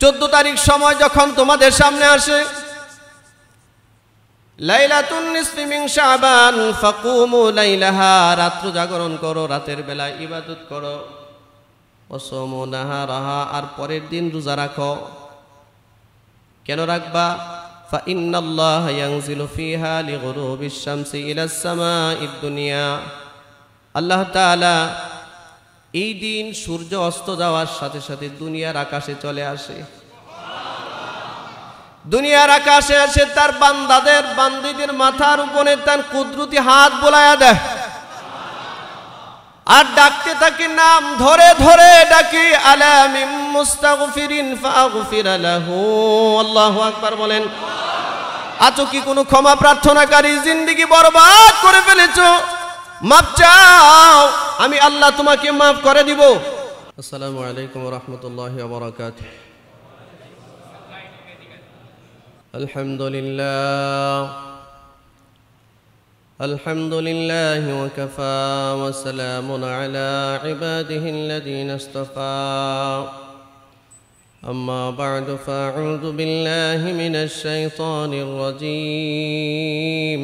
14 তারিখ সময় যখন তোমাদের সামনে আসে, লাইলাতুন নিসফি মিন শাবান ফাকুমু লাইলাহা, রাত্র জাগরণ করো, রাতের বেলা ইবাদত করো, ওয়াসুমু নাহারাহা, আর পরের দিন রোজা রাখো। কেন রাখবা? ফা ইন্নাল্লাহা ইয়ানজিলু ফিহা লিগুরুবিশ শামসি ইলাস সামাঈদ দুনিয়া, আল্লাহ তাআলা এই দিন সূর্য অস্ত যাওয়ার সাথে সাথে দুনিয়ার আকাশে চলে আসে। দুনিয়ার আকাশে এসে তার বান্দীদের মাথার উপরে তার কুদরতি হাত বোলায়া দেয় আর ডাকতে থাকে, নাম ধরে ধরে ডাকি, আলা মিন মুস্তাগফিরিন ফাগফির লাহু। আল্লাহু আকবার বলেন। আছো কি কোনো ক্ষমা প্রার্থনাকারী জিন্দেগি বরবাদ করে ফেলেছো? মাপ চাও, আমি আল্লাহ তোমাকে মাফ করে দিব। আসসালামু আলাইকুম ওয়া রাহমাতুল্লাহি ওয়া বারাকাতুহু। আলহামদুলিল্লাহ ওয়া কাফা ওয়া সালামুন আলা ইবাদিহিল্লাযীনা ইসতাফা। أما بعد فأعوذ بالله من الشيطان الرجيم.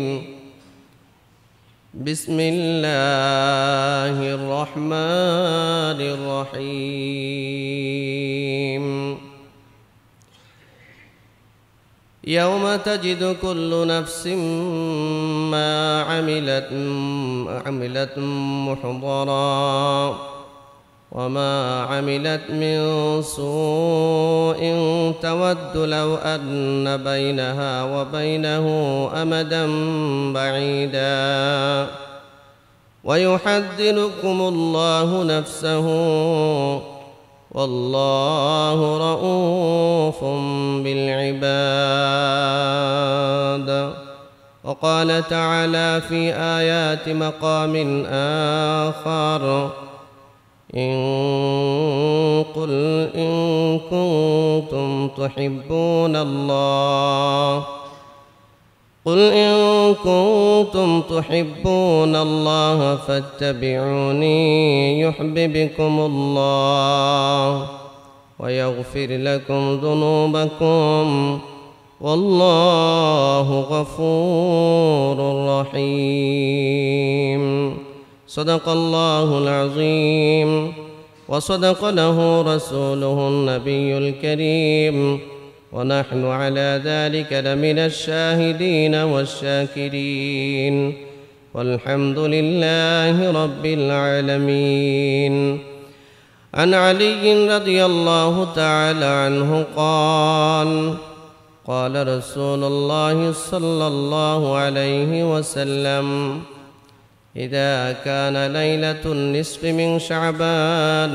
بسم الله الرحمن الرحيم. يوم تجد كل نفس ما عملت محضرا وما عملت من سوء تود لو أن بينها وبينه أمدا بعيدا ويحذركم الله نفسه والله رؤوف بالعباد. وقال تعالى في آيات مقام آخر: قل إن كنتم تحبون الله فاتبعوني يحببكم الله ويغفر لكم ذنوبكم والله غفور رحيم. صدق الله العظيم وصدق له رسوله النبي الكريم ونحن على ذلك لمن الشاهدين والشاكرين والحمد لله رب العالمين. عن علي رضي الله تعالى عنه قال: قال رسول الله صلى الله عليه وسلم: إذا كان ليلة النصف من شعبان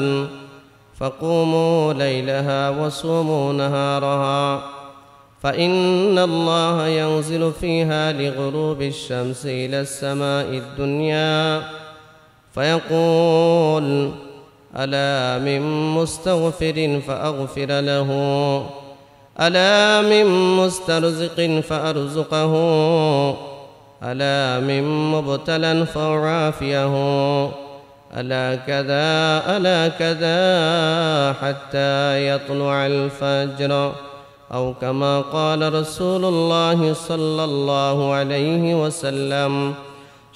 فقوموا ليلها وصوموا نهارها، فإن الله ينزل فيها لغروب الشمس إلى السماء الدنيا فيقول: ألا من مستغفر فأغفر له، ألا من مسترزق فأرزقه، ألا من مبتلى فأعافيه، ألا كذا ألا كذا حتى يطلع الفجر، أو كما قال رسول الله صلى الله عليه وسلم.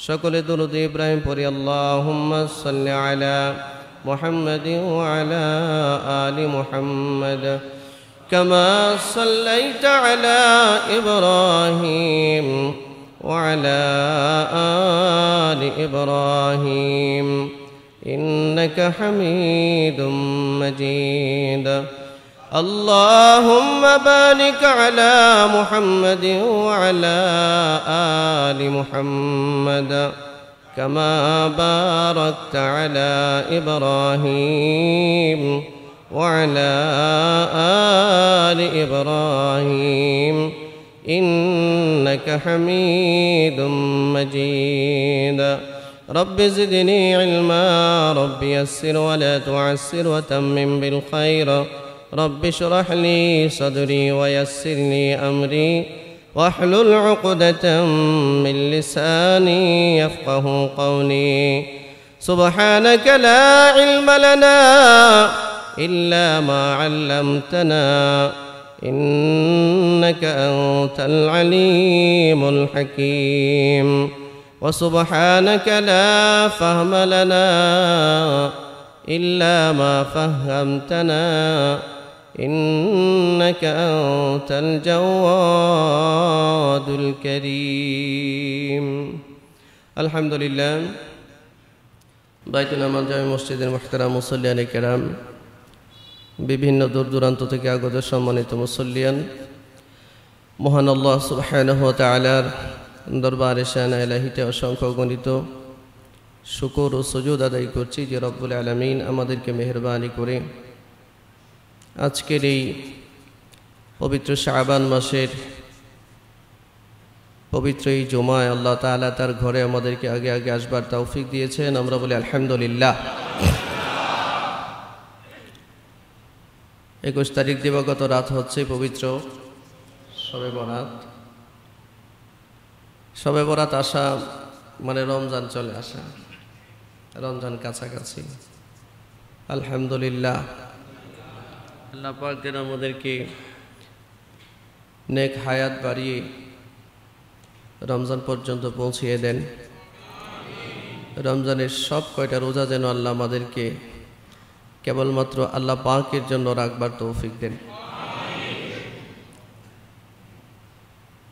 সকলে দরুদ ইব্রাহিম পড়ি। আল্লাহুম্মা সাল্লি আলা মুহাম্মাদিন ওয়া আলা আলি মুহাম্মাদ কামা সাল্লাইতা আলা ইব্রাহিম وعلى آل إبراهيم إنك حميد مجيد. اللهم بارك على محمد وعلى آل محمد كما باركت على إبراهيم وعلى آل إبراهيم إنك حميد مجيد. رب زدني علما، رب يسر ولا تعسر وتمم بالخير، رب اشرح لي صدري ويسر لي أمري واحلل عقدة من لساني يفقه قولي. سبحانك لا علم لنا إلا ما علمتنا إنك أنت العليم الحكيم وسبحانك لا فهم لنا إلا ما فهمتنا إنك أنت الجواد الكريم الحمد لله বাইতুল আমান জামে মসজিদের মুহতারাম মুসল্লিয়ান কিরাম বিভিন্ন দূর দূরান্ত থেকে আগত সম্মানিত মুসল্লিয়ান মহান আল্লাহ সুবহানাহু ওয়া তাআলার দরবারে শানা ইলাহিতে অসংখ্য গণিত শুকর ও সুজুদ আদায় করছি যে রব্বুল আলামিন আমাদেরকে মেহেরবানি করে আজকের এই পবিত্র শাবান মাসের পবিত্র এই জুমায় আল্লাহ তাআলা তার ঘরে আমাদেরকে আগে আগে আসবার তৌফিক দিয়েছেন আমরা বলি আলহামদুলিল্লাহ 21 তারিখ দিবাগত রাত হচ্ছে পবিত্র শবে বরাত আসা মানে রমজান চলে আসা রমজান কাছাকাছি আলহামদুলিল্লাহ আল্লাহ পাক যেন আমাদেরকে নেক হায়াত বাড়িয়ে রমজান পর্যন্ত পৌঁছিয়ে দেন রমজানের সব কয়টা রোজা যেন আল্লাহ আমাদেরকে কেবলমাত্র আল্লাহ পাকের জন্য রাখবার তৌফিক দেন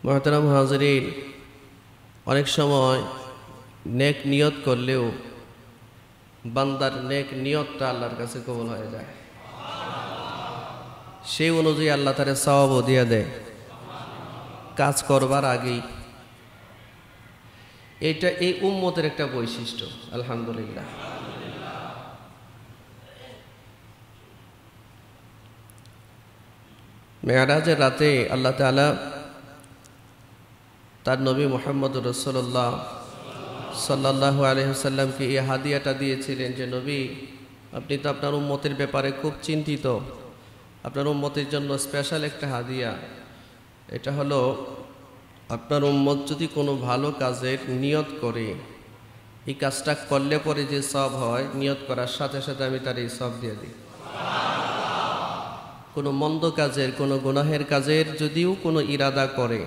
মুহতারাম হাজিরিন অনেক সময় নেক নিয়ত করলেও বান্দার নেক নিয়তটা আল্লাহর কাছে কবুল হয়ে যায় সেই অনুযায়ী আল্লাহ তারে সওয়াবও দিয়ে দেয় কাজ করবার আগেই এটা এই উম্মতের একটা বৈশিষ্ট্য আলহামদুলিল্লাহ মেরাজের রাতে আল্লাহ তাআলা তার নবী মুহাম্মদুর রাসূলুল্লাহ সাল্লাল্লাহু আলাইহি ওয়াসাল্লামকে এই হাদিয়াটা দিয়েছিলেন যে নবী আপনি তো আপনার উম্মতের ব্যাপারে খুব চিন্তিত আপনার উম্মতের জন্য স্পেশাল একটা হাদিয়া এটা হলো আপনার উম্মত যদি কোনো ভালো কাজের নিয়ত করে এই কাজটা করলে পরে যে সওয়াব হয় নিয়ত করার সাথে সাথে আমি তার এই সওয়াব দিয়ে দিই কোনো মন্দ কাজের কোনো গুনাহের কাজের যদিও কোনো ইরাদা করে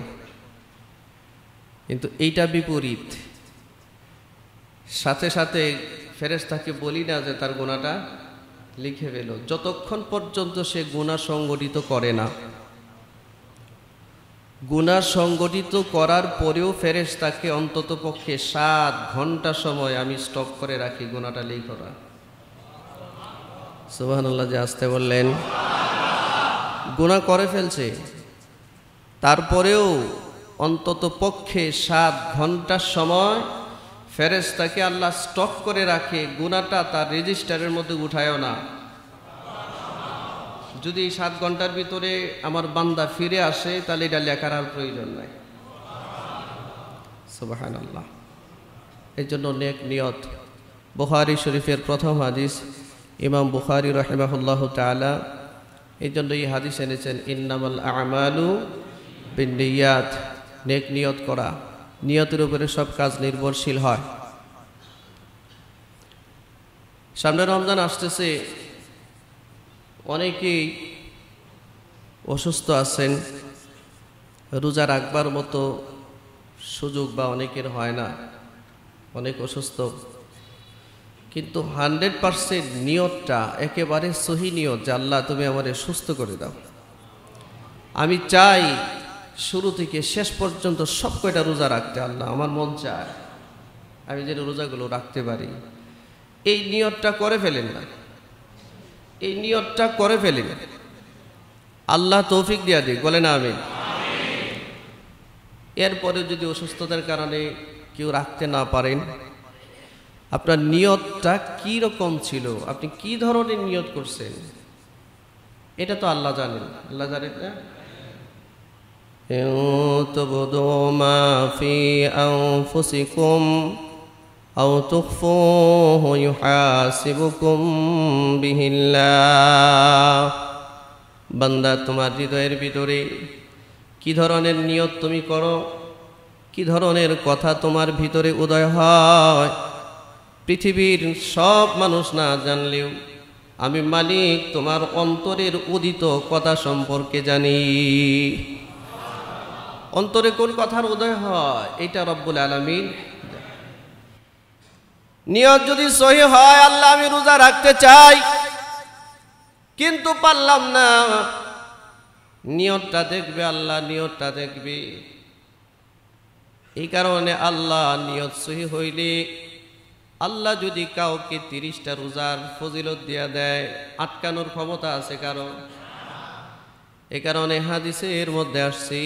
কিন্তু এইটা বিপরীত সাথে সাথে ফেরেশতাকে বলি না যে তার গুনাহটা লিখে ফেলো যতক্ষণ পর্যন্ত সে গুনাহ সংগঠিত করে না গুনাহ সংগঠিত করার পরেও ফেরেশতাকে অন্তত পক্ষে 7 ঘন্টা সময় আমি স্টপ করে রাখি গুনাহটা লিখো না সুবহানাল্লাহ যে আসতে বললেন গুনাহ করে ফেলছে তারপরেও অন্তত পক্ষে 7 ঘন্টা সময় ফেরেশতাকে আল্লাহ স্টপ করে রাখে গুনাহটা তার রেজিস্টারের মধ্যে উঠায়ও না যদি 7 ঘন্টার ভিতরে আমার বান্দা ফিরে আসে তাহলে এটা লেখার আর প্রয়োজন নাই সুবহানাল্লাহ এই জন্য নেক নিয়ত বুখারী শরীফের প্রথম হাদিস ইমাম বুখারী রাহিমাহুল্লাহু তাআলা এই জন্য এই হাদিস এনেছেন ইন্নামাল আমালু বিন্নিয়াত নেক নিয়ত করা নিয়তের উপরে সব কাজ নির্ভরশীল হয় সামনে রমজান আসতেছে অনেকেই অসুস্থ আছেন রোজা রাখবার মতো সুযোগ বা অনেকের হয় না অনেক অসুস্থ কিন্তু 100% নিয়তটা একেবারে সহি নিয়ত যে আল্লাহ তুমি আমারে সুস্থ করে দাও আমি চাই শুরু থেকে শেষ পর্যন্ত সব কয়টা রোজা রাখতে আল্লাহ আমার মন চায় আমি যেন রোজাগুলো রাখতে পারি এই নিয়তটা করে ফেলেন না এই নিয়তটা করে ফেলেন আল্লাহ তৌফিক দিয়া দিক বলেন আমিন এরপরে যদি অসুস্থতার কারণে কেউ রাখতে না পারেন আপনার নিয়তটা কি রকম ছিল আপনি কি ধরনের নিয়ত করছেন এটা তো আল্লাহ জানেন না তুবদু মা ফি আনফুসিকুম আও তুখফুহু ইউহাসিবুকুম বিহিল্লাহ বান্দা তোমার হৃদয়ের ভিতরে কি ধরনের নিয়ত তুমি করো কি ধরনের কথা তোমার ভিতরে উদয় হয় পৃথিবীর সব মানুষ না জানলেও আমি মালিক তোমার অন্তরের উদিত কথা সম্পর্কে জানি। অন্তরে কোন কথার উদয় হয় এটা রব্বুল আলামিন। নিয়ত যদি সহি হয়, আল্লাহ আমি রোজা রাখতে চাই কিন্তু পারলাম না, নিয়তটা দেখবে আল্লাহ, নিয়তটা দেখবে। এই কারণে আল্লাহ নিয়ত সহি হইলে আল্লাহ যদি কাউকে 30টা রোজার ফজিলত দিয়া দেয়, আটকানোর ক্ষমতা আছে কারো? এই কারণে হাদিসের মধ্যে আসছে,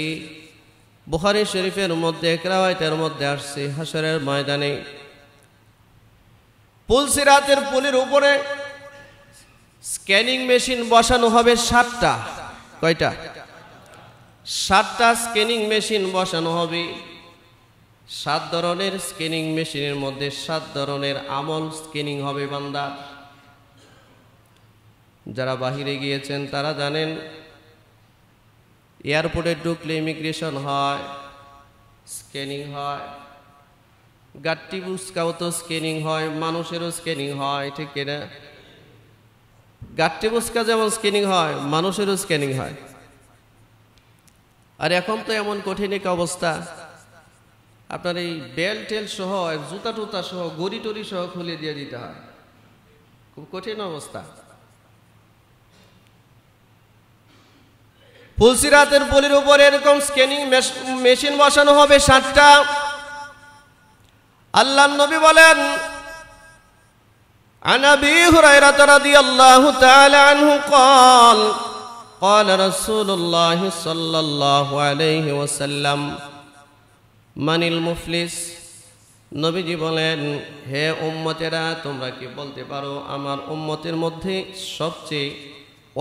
বুখারী শরীফের মধ্যে এক রাওয়ায়াতের মধ্যে আসছে, হাসরের ময়দানে পুলসিরাতের পুলের উপরে স্ক্যানিং মেশিন বসানো হবে 7টা। কয়টা? 7টা স্ক্যানিং মেশিন বসানো হবে। 7 ধরনের স্ক্যানিং মেশিনের মধ্যে 7 ধরনের আমল স্ক্যানিং হবে বান্দার। যারা বাহিরে গিয়েছেন তারা জানেন, এয়ারপোর্টে ঢুকলে ইমিগ্রেশন হয়, স্ক্যানিং হয়, গাট্টি বুসকাও তো স্ক্যানিং হয়, মানুষেরও স্ক্যানিং হয়, ঠিক কিনা? গাট্টি বুসকা যেমন স্ক্যানিং হয়, মানুষেরও স্ক্যানিং হয়। আর এখন তো এমন কঠিন এক অবস্থা, আপনার এই বেল টেল সহ, জুতা টুতা সহ, গড়ি টড়ি সহ খুলে দিয়ে দিতে হয়। খুব কঠিন অবস্থা। ফুলসিরাতের পুলের উপরে এরকম স্ক্যানিং মেশিন বসানো হবে 7টা। আল্লাহর নবী বলেন, عن أبي هريرة رضي الله تعالى عنه قال قال رسول الله صلى الله عليه وسلم من المفلس। নবীজি বলেন, হে উম্মতেরা, তোমরা কি বলতে পারো আমার উম্মতের মধ্যে সবচেয়ে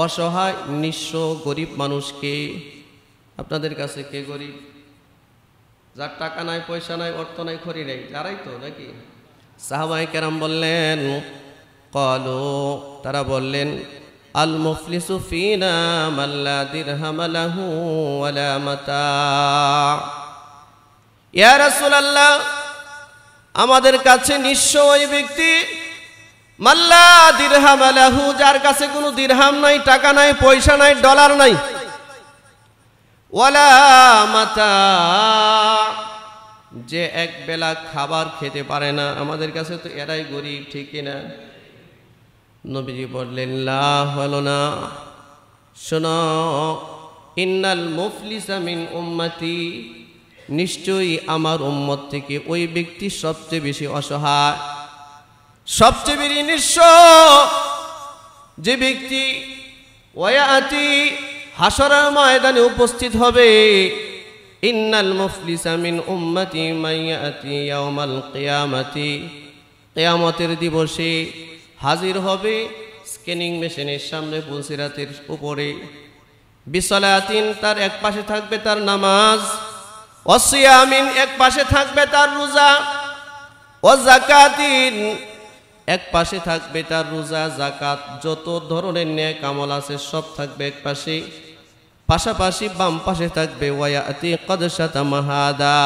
অসহায় নিঃস্ব গরিব মানুষ কে? আপনাদের কাছে কে গরিব? যার টাকা নাই, পয়সা নাই, অর্থ নাই, খড়ি নাই, যারাই তো নাকি? সাহাবায়ে কেরাম বললেন, ক্বালু, তারা বললেন, আল মুফলিসু ফিনা মান লা দিরহাম লাহু ওয়ালা মাতা। ইয়া রাসূলুল্লাহ, আমাদের কাছে নিঃস্ব ওই ব্যক্তি, মান লা দিরহাম লাহু, যার কাছে কোনো দিরহাম নাই, টাকা নাই, পয়সা নাই, ডলার নাই, ওয়ালা মাতা, যে এক বেলা খাবার খেতে পারে না। আমাদের কাছে তো এরাই গরিব, ঠিক কিনা? নবীজি বললেন, লা, হলো না। শোনো, ইন্নাল মুফলিসা মিন উম্মতি, নিশ্চয়ই আমার উম্মত থেকে ওই ব্যক্তি সবচেয়ে বেশি অসহায়, সবচেয়ে বেশি নিঃস্ব, যে ব্যক্তি ওয়ায়াতি, হাসরের ময়দানে উপস্থিত হবে। ইন্নাল মুফলিসা মিন উম্মতি মান ইয়াতি ইয়াউমাল কিয়ামাতি, কিয়ামতের দিবসে হাজির হবে স্ক্যানিং মেশিনের সামনে পুলসিরাতের উপরে। বিসলাতিন, তার এক পাশে থাকবে তার নামাজ, ওয়াসিয়ামিন, এক পাশে থাকবে তার রোজা, ওয়াজাকাতিন, এক পাশে থাকবে তার রোজা, যাকাত, যত ধরনের নেক আমল আছে সব থাকবে এক পাশে। পাশাপাশি বাম পাশে থাকবে ওয়ায়াতি কদ শাতামা হাদা,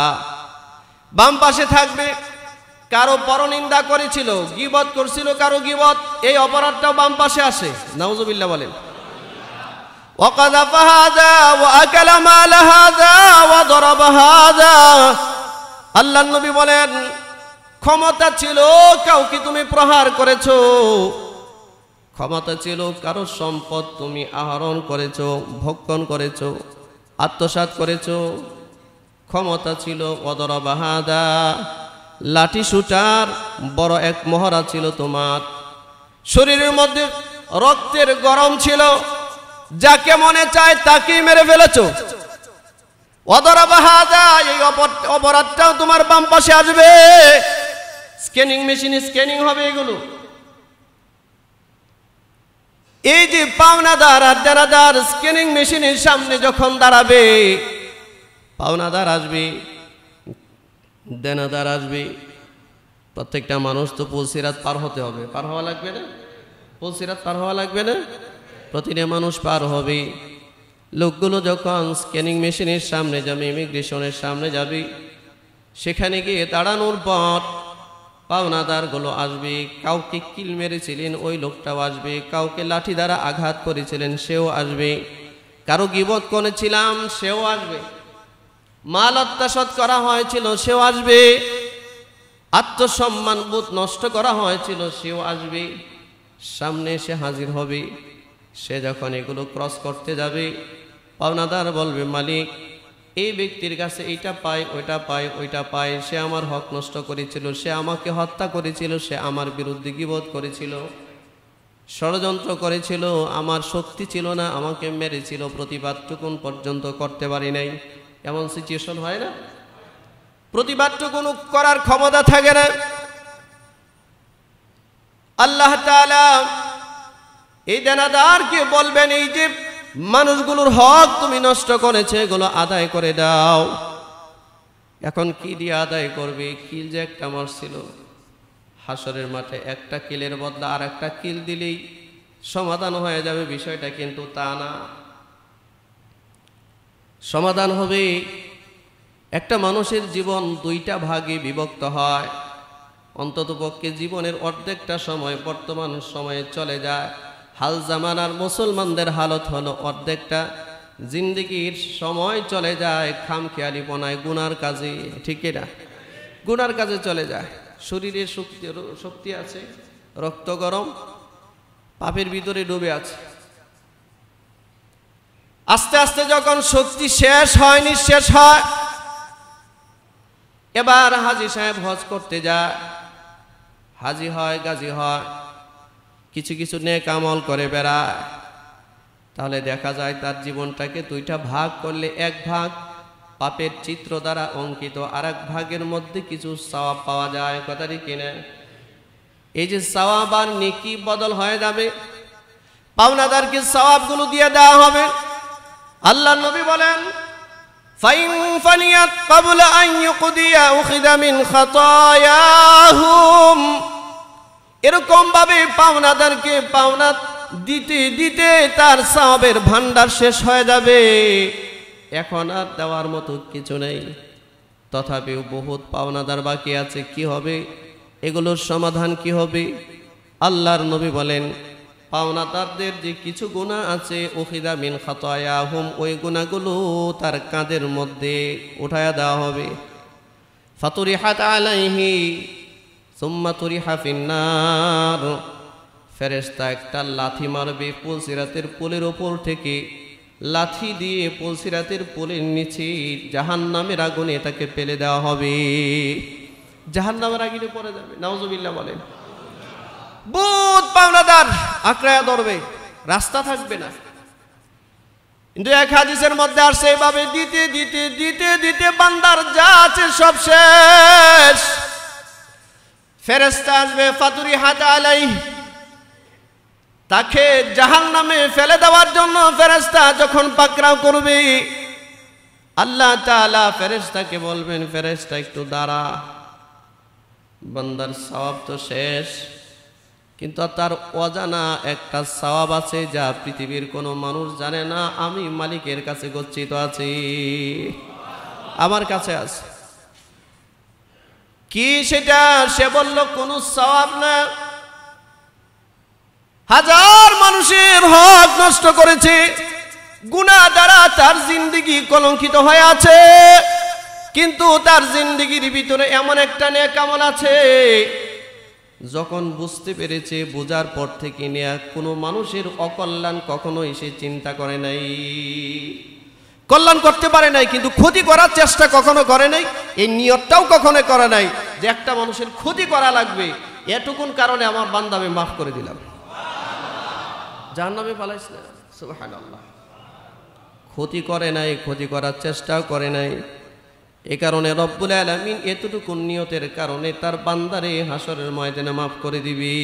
বাম পাশে থাকবে কারো পরনিন্দা করেছিল, গীবত করছিল, কারো গীবত, এই অপরাধটাও বাম পাশে আসে। নাউজুবিল্লাহ বলেন। ওয়াকাযাফা হাদা ওয়া আকালা মাল হাদা ওয়া দারাবা হাদা। আল্লাহর নবী বলেন, ক্ষমতা ছিল কাউকে তুমি প্রহার করেছো, ক্ষমতা ছিল কারো সম্পদ তুমি আহরণ করেছো, ভক্ষণ করেছো, আত্মসাৎ করেছো, ক্ষমতা ছিল। ওয়াদারাবা হাদা, লাঠি শুটার বড় এক মহড়া ছিল তোমার, শরীরের মধ্যে রক্তের গরম ছিল, যাকে মনে চায় তাকেই মেরে ফেলেছো। ওয়াদারাবা হাদা, এই অপরাধটাও তোমার বাম পাশে আসবে। স্ক্যানিং মেশিনে স্ক্যানিং হবে এগুলো। এই যে পাওনাদার আর দেনাদার স্ক্যানিং মেশিনের সামনে যখন দাঁড়াবে, পাওনাদার আসবে, দেনাদার আসবে। প্রত্যেকটা মানুষ তো পুলসিরাত পার হতে হবে, পার হওয়া লাগবে না? পুলসিরাত পার হওয়া লাগবে না? প্রতিটা মানুষ পার হবে। লোকগুলো যখন স্ক্যানিং মেশিনের সামনে যাবে, ইমিগ্রেশনের সামনে যাবে, সেখানে গিয়ে দাঁড়ানোর পর পাওনাদারগুলো আসবে, কাউকে কিল মেরেছিলেন ওই লোকটাও আসবে, কাউকে লাঠি দ্বারা আঘাত করেছিলেন সেও আসবে, কারো গীবত করেছিলাম সেও আসবে, মাল অত্যাচার করা হয়েছিল সেও আসবে, আত্মসম্মান বোধ নষ্ট করা হয়েছিল সেও আসবে, সামনে এসে হাজির হবে। সে যখন এগুলো ক্রস করতে যাবে, পাওনাদার বলবে, মালিক এই ব্যক্তির কাছে এইটা পায়, ওইটা পায়, ওইটা পায়, সে আমার হক নষ্ট করেছিল, সে আমাকে হত্যা করেছিল, সে আমার বিরুদ্ধে গীবত করেছিল, ষড়যন্ত্র করেছিল, আমার শক্তি ছিল না, আমাকে মেরেছিল, প্রতিবাদটুকুন পর্যন্ত করতে পারি নাই। এমন সিচুয়েশন হয় না? প্রতিবাদটুকুন করার ক্ষমতা থাকে না। আল্লাহ তাআলা এই দেনাদারকে বলবেন, এই যে মানুষগুলোর হক তুমি নষ্ট করেছে, এগুলো আদায় করে দাও। এখন কি দিয়ে আদায় করবে? কিল যে একটা মারছিল, হাসরের মাঠে একটা কিলের বদলা আর একটা কিল দিলেই সমাধান হয়ে যাবে বিষয়টা, কিন্তু তা না। সমাধান হবে, একটা মানুষের জীবন দুইটা ভাগে বিভক্ত হয়, অন্ততপক্ষে জীবনের অর্ধেকটা সময় বর্তমান সময়ে চলে যায়। হাল জামানার মুসলমানদের হালত হলো অর্ধেকটা জিন্দেগির সময় চলে যায় খামখেয়ালিপনায়, গুনার কাজে, ঠিক না? গুনার কাজে চলে যায়। শরীরে শক্তি আছে, রক্ত গরম, পাপের ভিতরে ডুবে আছে। আস্তে আস্তে যখন শক্তি শেষ হয়, নিঃশেষ হয়, এবার হাজী সাহেব হজ করতে যায়, হাজী হয়, গাজী হয়, কিছু কিছু নেক আমল করে বেড়ায়। তাহলে দেখা যায় তার জীবনটাকে দুইটা ভাগ করলে, এক ভাগ পাপের চিত্র দ্বারা অঙ্কিত, আর এক ভাগের মধ্যে কিছু সওয়াব পাওয়া যায়। কথাটি কিনে এই যে সওয়াব আর নেকি বদল হয়ে যাবে, পাওনাদারকে সওয়াবগুলো দিয়ে দেওয়া হবে। আল্লাহ নবী বলেন, ফাইন ফানিয়াত ক্বাবলা আন ইউকদিয়া উখিদা মিন খাতায়াহুম। এরকম ভাবে পাওনাদারকে পাওনা দিতে দিতে তার সওয়াবের ভান্ডার শেষ হয়ে যাবে, এখন আর দেওয়ার মতো কিছু নেই। তথাপিও বহুত পাওনাদার বাকি আছে। কি হবে? এগুলোর সমাধান কি হবে? আল্লাহর নবী বলেন, পাওনাদারদের যে কিছু গুনাহ আছে, উখিদা মিন খাতায়াহুম, ওই গুনাহগুলো তার কাঁধের মধ্যে উঠায়া দেওয়া হবে। ফাতুরিহাত আলাইহি সুম্মা তুরিহা ফিন্নার। ফেরেশতা একটা লাথি মারবে পুলসিরাতের পুলের ওপর থেকে, লাথি দিয়ে পুলসিরাতের পুলের নিচে জাহান্নামের আগুনে তাকে ফেলে দেওয়া হবে। জাহান্নামের আগুনে পড়ে যাবে, নাউজুবিল্লাহ বলেন। বহুত পাওনাদার আঁকড়ায়া ধরবে, রাস্তা থাকবে না। কিন্তু এক হাদিসের মধ্যে আসছে, এভাবে দিতে দিতে দিতে দিতে বান্দার যা আছে সব শেষ। ফেরেশতা আসবে, ফাতুরিহাত আলাইহি, তাকে জাহান্নামে ফেলে দেওয়ার জন্য ফেরেশতা যখন পাকড়াও করবে, আল্লাহ তাআলা ফেরেশতাকে বলবেন, ফেরেশতা একটু দাঁড়া, বান্দার সওয়াব তো শেষ, কিন্তু তার অজানা একটা সওয়াব আছে যা পৃথিবীর কোনো মানুষ জানে না। আমি মালিকের কাছে গচ্ছিত আছি, আমার কাছে আছে। কি সেটা? সে বলল, কোনো সওয়াব না, হাজার মানুষের হক নষ্ট করেছে, গুনাহ দ্বারা তার জিন্দেগি কলঙ্কিত হয়ে আছে, কিন্তু তার জিন্দেগির ভিতরে এমন একটা নেক আমল আছে, যখন বুঝতে পেরেছে, বোঝার পর থেকে নেয়া কোনো মানুষের অকল্যাণ কখনোই সে চিন্তা করে নাই, কল্যাণ করতে পারে নাই, কিন্তু ক্ষতি করার চেষ্টা কখনো করে নাই। এই নিয়তটাও কখনো করে নাই যে একটা মানুষের ক্ষতি করা লাগবে, এটুকুন কারণে আমার বান্দা আমি মাফ করে দিলাম, জাহান্নামে পালাইস না। সুবহানাল্লাহ। ক্ষতি করে নাই, ক্ষতি করার চেষ্টাও করে নাই। এ কারণে রব্বুল আলামিন এতটুকু নিয়তের কারণে তার বান্দারে হাসরের ময়দানে মাফ করে দিবি।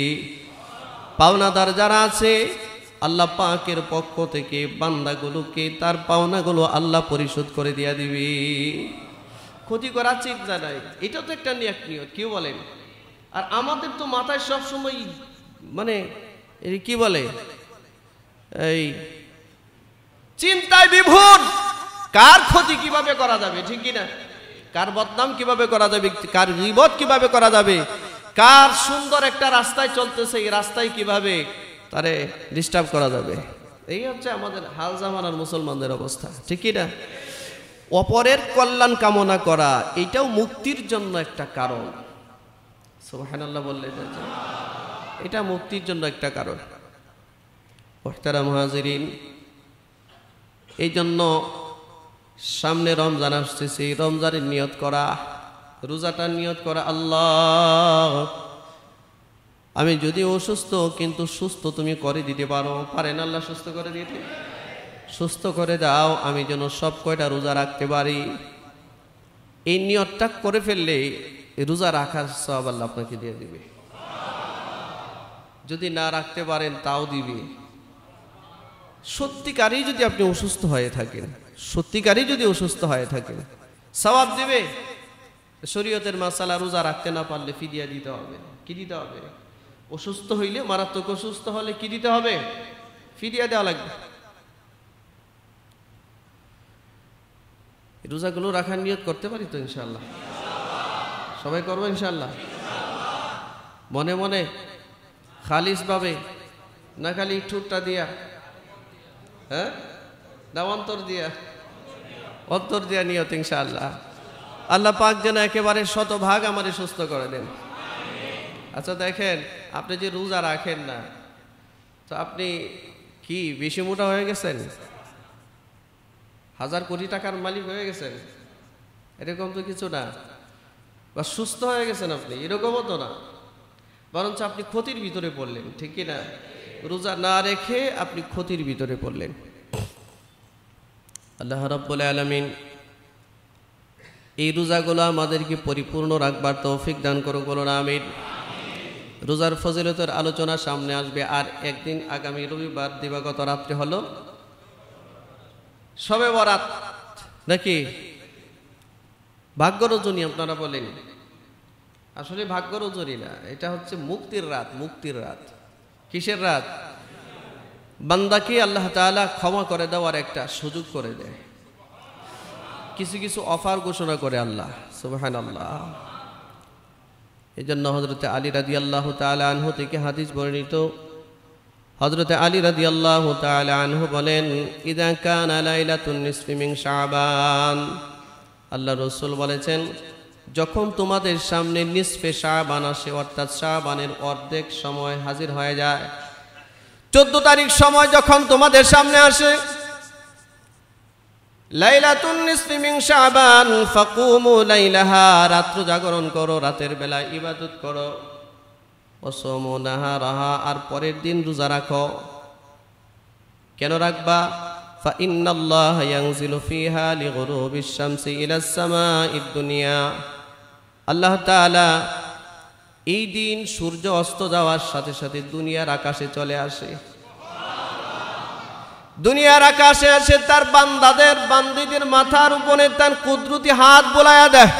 পাওনাদার যারা আছে, আল্লাহ পাকের পক্ষ থেকে বান্দাগুলোকে তার পাওনাগুলো আল্লাহ পরিশোধ করে দিয়া দিবি। ক্ষতি করার চিন্তা নাই, এটা তো একটা নিয়ত। কি বলেন? আর আমাদের তো মাথায় সবসময় মানে কি বলে, এই চিন্তায় বিভোর, কার ক্ষতি কিভাবে করা যাবে, ঠিক কিনা? কার বদনাম কিভাবে করা যাবে, কার গীবত কিভাবে করা যাবে, কার সুন্দর একটা রাস্তায় চলতেছে, এই রাস্তায় কিভাবে তারে ডিস্টার্ব করা যাবে। এই হচ্ছে আমাদের হাল জামানার মুসলমানদের অবস্থা, ঠিক কি না? অপরের কল্যাণ কামনা করা এটাও মুক্তির জন্য একটা কারণ। সুবহানাল্লাহ বললে এটা মুক্তির জন্য একটা কারণ। মুহতারাম মুহাজিরিন, এই জন্য সামনে রমজান আসতেছে, রমজানের নিয়ত করা, রোজাটার নিয়ত করা, আল্লাহ আমি যদি অসুস্থ কিন্তু সুস্থ তুমি করে দিতে পারো, পারেন আল্লাহ সুস্থ করে দিতে? সুস্থ করে দাও, আমি যেন সব কয়টা রোজা রাখতে পারি। এই নিয়তটা করে ফেললে রোজা রাখার সওয়াব আল্লাহ আপনাকে দিয়ে দিবে। যদি না রাখতে পারেন তাও দিবে। সত্যিকারই যদি আপনি অসুস্থ হয়ে থাকেন, সত্যিকারই যদি অসুস্থ হয়ে থাকেন, সওয়াব দিবে। শরীয়তের মাসালা, রোজা রাখতে না পারলে ফিদিয়া দিতে হবে। কি দিতে হবে? অসুস্থ হইলে, মারাত্মক অসুস্থ হলে কি দিতে হবে? ফিদিয়া দেওয়া লাগবে। রোজাগুলো রাখার নিয়ত করতে পারি তো ইনশাআল্লাহ? সবাই করবো ইনশাআল্লাহ? মনে মনে খালিস ভাবে, না খালি ঠুটটা দিয়া, হ্যাঁ না অন্তর দিয়া? অন্তর দিয়া নিয়ত ইনশাআল্লাহ। আল্লাহ পাক যেন একেবারে শতভাগ আমারে সুস্থ করে দেন। আচ্ছা দেখেন, আপনি যে রোজা রাখেন না, তো আপনি কি বেশি মোটা হয়ে গেছেন? 1000 কোটি টাকার মালিক হয়ে গেছেন? এরকম তো কিছু না। বা সুস্থ হয়ে গেছেন আপনি, এরকমও তো না। বরঞ্চ আপনি ক্ষতির ভিতরে পড়লেন, ঠিক কি না? রোজা না রেখে আপনি ক্ষতির ভিতরে পড়লেন। আল্লাহ রাব্বুল আলামিন এই রোজাগুলো আমাদেরকে পরিপূর্ণ রাখবার তৌফিক দান করুন, বলুন আমিন। রোজার ফজিলতের আলোচনা সামনে আসবে। আর একদিন আগামী রবিবার দিবাগত রাত্রে হলো শবে বরাত, নাকি ভাগ্য রজনী আপনারা বলেন? আসলে ভাগ্য রজনী না, এটা হচ্ছে মুক্তির রাত। মুক্তির রাত। কিসের রাত? বান্দাকে আল্লাহ তাআলা ক্ষমা করে দেওয়ার একটা সুযোগ করে দেয়। কিছু কিছু অফার ঘোষণা করে আল্লাহ, সুবহানাল্লাহ। এই জন্য হযরতে আলী রাদিয়াল্লাহু তাআলা আনহু থেকে হাদিস বর্ণিত, হযরতে আলী রাদিয়াল্লাহু তাআলা আনহু বলেন, ইযা কানা লাইলাতুন নিসফি মিন শাবান, আল্লাহ রাসূল বলেছেন, যখন তোমাদের সামনে নিসফে শাবান আসে, অর্থাৎ শাবানের অর্ধেক সময় হাজির হয়ে যায়, 14 তারিখ সময় যখন তোমাদের সামনে আসে, লাইলাতুন নিসফি মিন শাবান ফাকুমু লাইলাহা, রাত্র জাগরণ করো, রাতের বেলা ইবাদত করো, ওয়াসুমু নাহারাহা, আর পরের দিন রোজা রাখো। কেন রাখবা? ফা ইন্নাল্লাহা ইয়ানজিলু ফিহা লিগুরুবিশ শামসি ইলাস সামাঈদ দুনিয়া, আল্লাহ তাআলা এই দিন সূর্য অস্ত যাওয়ার সাথে সাথে দুনিয়ার আকাশে চলে আসে। দুনিয়ার আকাশে এসে তার বান্দাদের, বান্দীদের মাথার উপরে তার কুদরতি হাত বোলায়া দেয়,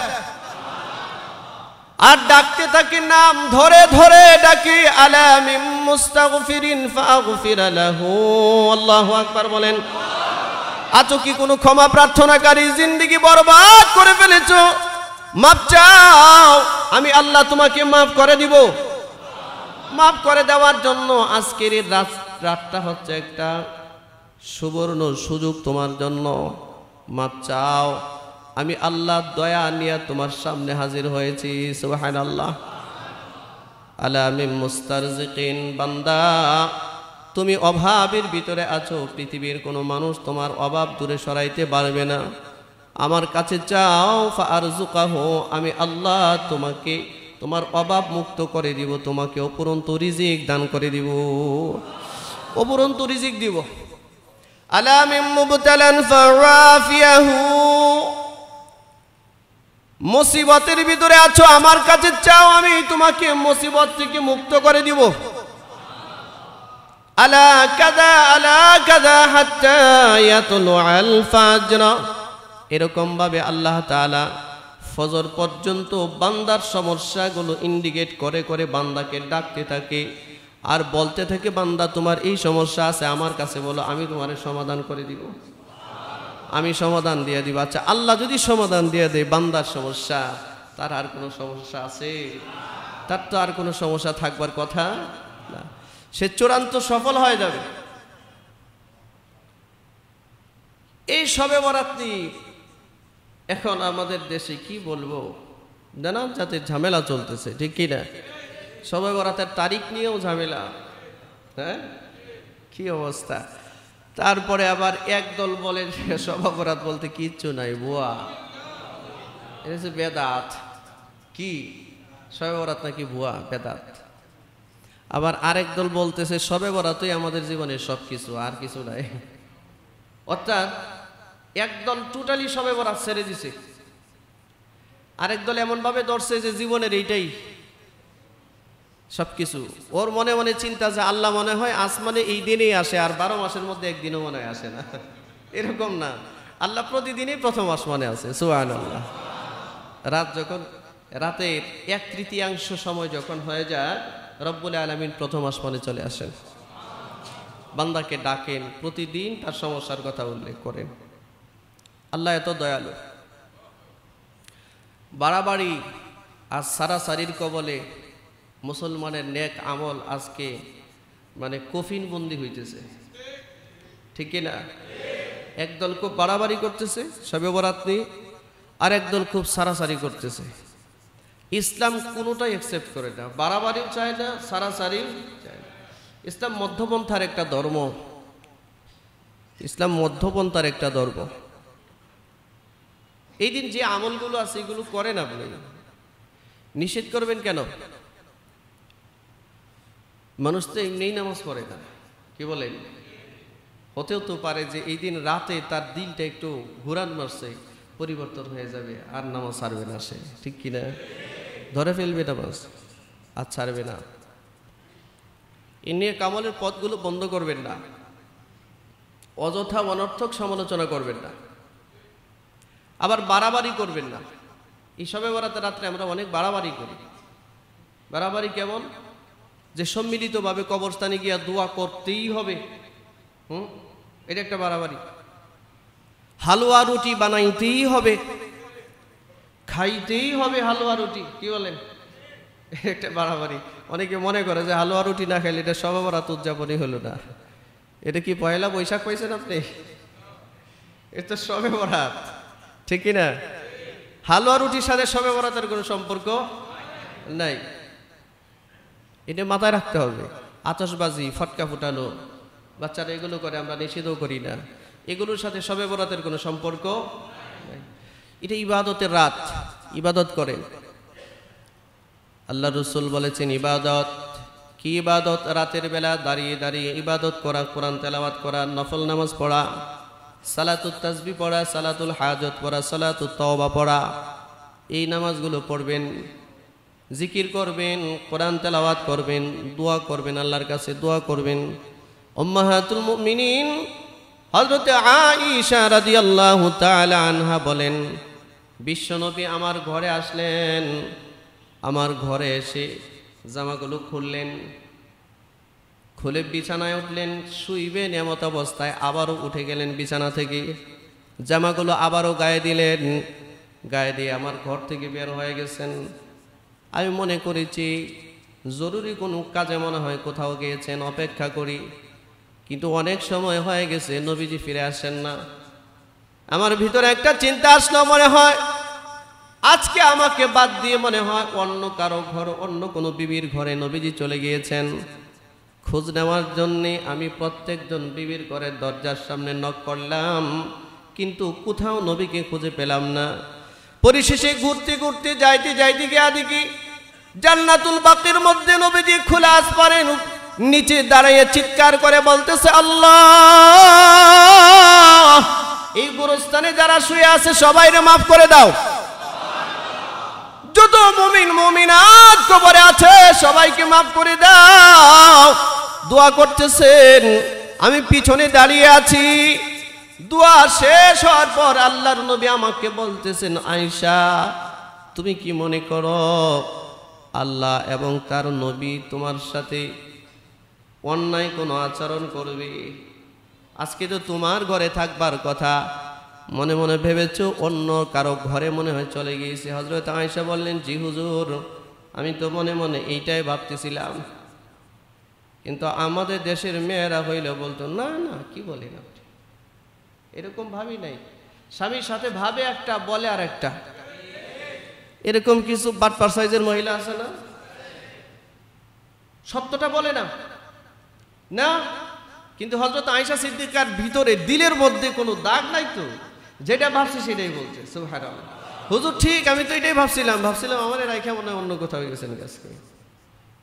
আর ডাকতে থাকে, নাম ধরে ধরে ডাকে, আলা মিন মুস্তাগফিরিন ফাগফির লাহু। আল্লাহু আকবার বলেন। আছো কি কোনো ক্ষমা প্রার্থনাকারী জিন্দেগি বরবাদ করে ফেলেছো? মাপ চাও, আমি আল্লাহ তোমাকে মাফ করে দিব। মাফ করে দেওয়ার জন্য আজকের এই রাতটা হচ্ছে একটা সুবর্ণ সুযোগ তোমার জন্য। মাপ চাও, আমি আল্লাহ দয়া নিয়ে তোমার সামনে হাজির হয়েছি। সুবহানাল্লাহ। আলা মিন মুস্তারজিকিন, বান্দা তুমি অভাবের ভিতরে আছো, পৃথিবীর কোনো মানুষ তোমার অভাব দূরে সরাইতে পারবে না। আমার কাছে চাও, ফারজুকাহু, আমি আল্লাহ তোমাকে তোমার অভাব মুক্ত করে দিব, তোমাকে অপুরন্ত রিজিক দান করে দিব, অপুরন্ত রিজিক দিব। আলা মিন মুবতালান ফারাফিয়াহু, মুসিবতের ভিতরে আছো, আমার কাছে চাও, আমি তোমাকে মুসিবত থেকে মুক্ত করে দিব। আলা কাযা হাত্তা ইয়াতলুআল ফাজর, এরকম ভাবে আল্লাহ তাআলা ফজর পর্যন্ত বান্দার সমস্যাগুলো ইন্ডিকেট করে করে বান্দাকে ডাকতে থাকে, আর বলতে থাকে, বান্দা তোমার এই সমস্যা আছে, আমার কাছে বলো, আমি তোমার সমাধান করে দিব, আমি সমাধান দিয়ে দিব। আচ্ছা, আল্লাহ যদি সমাধান দিয়ে দেয় বান্দার সমস্যা, তার আর কোনো সমস্যা আছে? তার তো আর কোনো সমস্যা থাকবার কথা না, সে চূড়ান্ত সফল হয়ে যাবে। এই শবে বরাত নিয়ে এখন আমাদের দেশে কি বলবো, নানান জাতের ঝামেলা চলতেছে, ঠিক কি না? শবে বরাতের তারিখ নিয়েও ঝামেলা, হ্যাঁ কি অবস্থা। তারপরে আবার একদল বলে শবে বরাত বলতে কিচ্ছু নাই, বুয়া, এটা হচ্ছে বেদাত। কি শবে বরাত নাকি ভুয়া, বেদাত। আবার আরেক দল বলতেছে শবে বরাতই আমাদের জীবনের সব কিছু, আর কিছু নাই। অর্থাৎ একদল টোটালি শবে বরাত ছেড়ে দিছে, আরেক দল এমন ভাবে ধরছে যে জীবনের এইটাই সবকিছু। ওর মনে মনে চিন্তা যে আল্লাহ মনে হয় আসমানে এই দিনেই আসে, আর 12 মাসের মধ্যে একদিনও মনে হয় আসে না। এরকম না, আল্লাহ প্রতিদিনই প্রথম আসমানে আছে, সুবহানাল্লাহ। রাত যখন রাতের 1/3 সময় যখন হয়ে যায়, রব্বুল আলামিন প্রথম আসমানে চলে আসেন, বান্দাকে ডাকেন, প্রতিদিন তার সমস্যার কথা উল্লেখ করেন। আল্লাহ এত দয়ালু। বাড়াবাড়ি আর সারাসারির কবলে মুসলমানের নেক আমল আজকে মানে কফিন বন্দি হইতেছে, ঠিক না? একদল খুব বাড়াবাড়ি করতেছে শবে বরাত নিয়ে, আর একদল খুব সারাসারি করতেছে। ইসলাম কোনোটাই অ্যাকসেপ্ট করে না, বাড়াবাড়িও চায় না, সারাসারিও চায় না। ইসলাম মধ্যপন্থার একটা ধর্ম, ইসলাম মধ্যপন্থার একটা ধর্ম। এই দিন যে আমলগুলো আছে এগুলো করেন, আপনি নিষেধ করবেন কেন? মানুষ তো এমনিই নামাজ পড়ে না, কি বলেন? হতেও তো পারে যে এই দিন রাতে তার দিলটা একটু ঘুরান মারছে, পরিবর্তন হয়ে যাবে, আর নামাজ ছাড়বে না সে, ঠিক কিনা? ধরে ফেলবে নামাজ, আর ছাড়বে না। এ নিয়ে কামালের পথগুলো বন্ধ করবেন না, অযথা অনর্থক সমালোচনা করবেন না, আবার বাড়াবাড়ি করবেন না। এই শবে বরাতের রাত্রে আমরা অনেক বাড়াবাড়ি করি। বাড়াবাড়ি কেমন? যে সম্মিলিতভাবে কবরস্থানে গিয়া দোয়া করতেই হবে, এটা একটা বাড়াবাড়ি। হালুয়া রুটি বানাইতেই হবে, খাইতেই হবে হালুয়া রুটি, কি বলেন? একটা বাড়াবাড়ি। অনেকে মনে করে যে হালুয়া রুটি না খাইলে এটা শবে বরাত উদযাপনই হলো না। এটা কি পয়লা বৈশাখ পাইছেন আপনি? এটা শবে বরাত, ঠিক কিনা? হালুয়া রুটির সাথে শবে বরাতের কোনো সম্পর্ক নাই, এটা মাথায় রাখতে হবে। আতশবাজি, ফটকা ফুটানো, বাচ্চারা এগুলো করে, আমরা নিষেধও করি না, এগুলোর সাথে শবে বরাতের কোনো সম্পর্ক নাই। এটা ইবাদতের রাত, ইবাদত করেন। আল্লাহ রসুল বলেছেন ইবাদত কি? ইবাদত রাতের বেলা দাঁড়িয়ে দাঁড়িয়ে ইবাদত করা, কোরআন তেলাওয়াত করা, নফল নামাজ পড়া, সালাতুত তাসবিহ পড়া, সালাতুল হাজত পড়া, সালাতুত তওবা পড়া, এই নামাজগুলো পড়বেন, জিকির করবেন, কোরআন তেলাওয়াত করবেন, দোয়া করবেন, আল্লাহর কাছে দোয়া করবেন। উম্মাহাতুল মুমিনিন হযরত আয়েশা রাদিয়াল্লাহু তাআলা আনহা বলেন, বিশ্বনবী আমার ঘরে আসলেন, আমার ঘরে এসে জামাগুলো খুললেন, খুলে বিছানায় উঠলেন, শুইবেন এমত অবস্থায় আবারও উঠে গেলেন বিছানা থেকে, জামাগুলো আবারও গায়ে দিলেন, গায়ে দিয়ে আমার ঘর থেকে বের হয়ে গেছেন। আমি মনে করেছি জরুরি কোনো কাজে মনে হয় কোথাও গিয়েছেন, অপেক্ষা করি, কিন্তু অনেক সময় হয়ে গেছে নবীজি ফিরে আসেন না। আমার ভিতরে একটা চিন্তা আসলো, মনে হয় আজকে আমাকে বাদ দিয়ে মনে হয় অন্য কারো ঘর, অন্য কোনো বিবির ঘরে নবীজি চলে গিয়েছেন। খোঁজ নেওয়ার জন্যে আমি প্রত্যেকজন বিবির ঘরের দরজার সামনে নক করলাম, কিন্তু কোথাও নবীকে খুঁজে পেলাম না। পরিশেষে ঘুরতে ঘুরতে যাইতে যাইতে গিয়া দেখি জান্নাতুল বাকির মধ্যে নবীজি খোলা আসমানের নিচে দাঁড়িয়ে চিৎকার করে বলতেছে, আল্লাহ, এই গোরস্থানে যারা শুয়ে আছে সবাইরে মাফ করে দাও, যত মুমিন মুমিনাত কবরে আছে সবাইকে মাফ করে দাও। দোয়া করতেছেন, আমি পিছনে দাঁড়িয়ে আছি। দোয়া শেষ হওয়ার পর আল্লাহর নবী আমাকে বলতেছেন, আয়েশা, তুমি কি মনে করো আল্লাহ এবং তার নবী তোমার সাথে অন্যায় কোনো আচরণ করবে? আজকে তো তোমার ঘরে থাকবার কথা, মনে মনে ভেবেছো অন্য কারো ঘরে মনে হয় চলে গিয়েছে। হযরত আয়েশা বললেন, জি হুজুর, আমি তো মনে মনে এইটাই ভাবতেছিলাম, কিন্তু আমাদের দেশের মেয়েরা হইলে বলতো না না কি বলেন আপনি, এরকম ভাবি নাই। স্বামীর সাথে ভাবে একটা, বলে আর একটা। এরকম কিছু বাটপার সাইজের মহিলা আছে না, সত্যটা বলে না না, কিন্তু হযরত আয়েশা সিদ্দিকার ভিতরে দিলের মধ্যে কোনো দাগ নাই তো, যেটা ভাবছে সেটাই বলছে। সুবহানাল্লাহ, হুজুর ঠিক, আমি তো এটাই ভাবছিলাম আমার রাইখা মনে অন্য কোথাও গেছেন আজকে,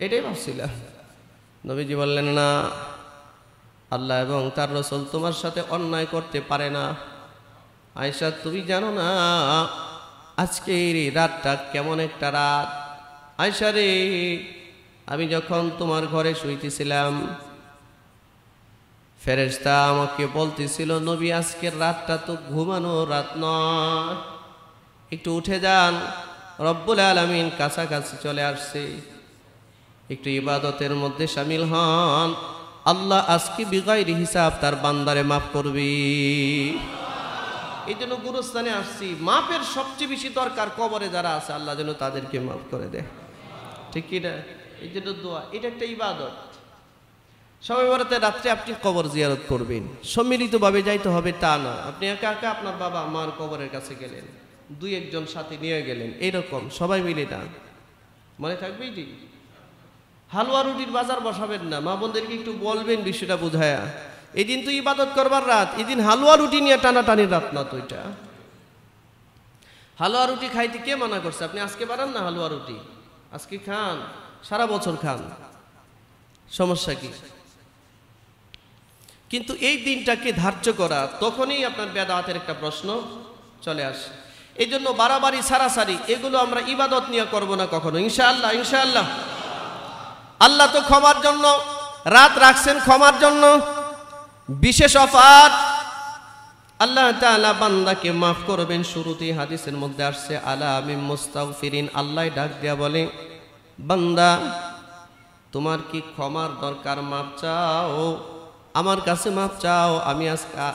এটাই ভাবছিলাম। নবীজি বললেন না, আল্লাহ এবং তার রাসূল তোমার সাথে অন্যায় করতে পারে না। আয়েশা তুমি জানো না আজকের এই রাতটা কেমন একটা রাত। আয়েশা রে, আমি যখন তোমার ঘরে শুইতেছিলাম, ফেরেশতা আমাকে বলতেছিল নবী আজকের রাতটা তো ঘুমানো রাত নয়, একটু উঠে যান, রব্বুল আলামিন কাছাকাছি চলে আসছে, একটু ইবাদতের মধ্যে শামিল হন, আল্লাহ আজকে বিগাইরি হিসাব তার বান্দারে মাফ করবি। এই জন্য গুরুস্থানে আসছি, মাফের সবচেয়ে বেশি দরকার কবরে যারা আছে, আল্লাহ যেন তাদেরকে মাফ করে দেয়, ঠিক কি না? এই জন্য দোয়া, এটা একটা ইবাদত। সবাই বরাতে রাত্রে আপনি কবর জিয়ারত করবেন, সম্মিলিতভাবে যাইতে হবে তা না, আপনি একা একা আপনার বাবা মার কবরের কাছে গেলেন, দুই একজন সাথে নিয়ে গেলেন, এইরকম সবাই মিলে না, মনে থাকবেই ঠিক। হালুয়া রুটির বাজার বসাবেন না, মা বোনদেরকে একটু বলবেন বিষয়টা বুঝায়া, এই দিন তো ইবাদত করবার রাত, এই দিন হালুয়া রুটি নিয়ে টানাটানির রাত না তো। এটা হালুয়া রুটি খাইতে কে মানা করছে? আপনি আজকে বানান না হালুয়া রুটি, আজকে খান, সারা বছর খান, সমস্যা কি? কিন্তু এই দিনটাকে ধার্য করা, তখনই আপনার বেদাতের একটা প্রশ্ন চলে আসে। এই জন্য বাড়াবাড়ি সারাসারি এগুলো আমরা ইবাদত নিয়ে করব না কখনো, ইনশাআল্লাহ। ইনশাআল্লাহ আল্লাহ তো ক্ষমার জন্য রাত রাখছেন, ক্ষমার জন্য বিশেষ অফার, আল্লাহ তাআলা বান্দাকে মাফ করবেন। শুরুতেই হাদিসের মধ্যে আসছে আলা মিন মুস্তাগফিরিন, আল্লাহ ডাক দেয়া বলে বান্দা তোমার কি ক্ষমার দরকার? মাফ চাও, আমার কাছে মাফ চাও, আমি আজকে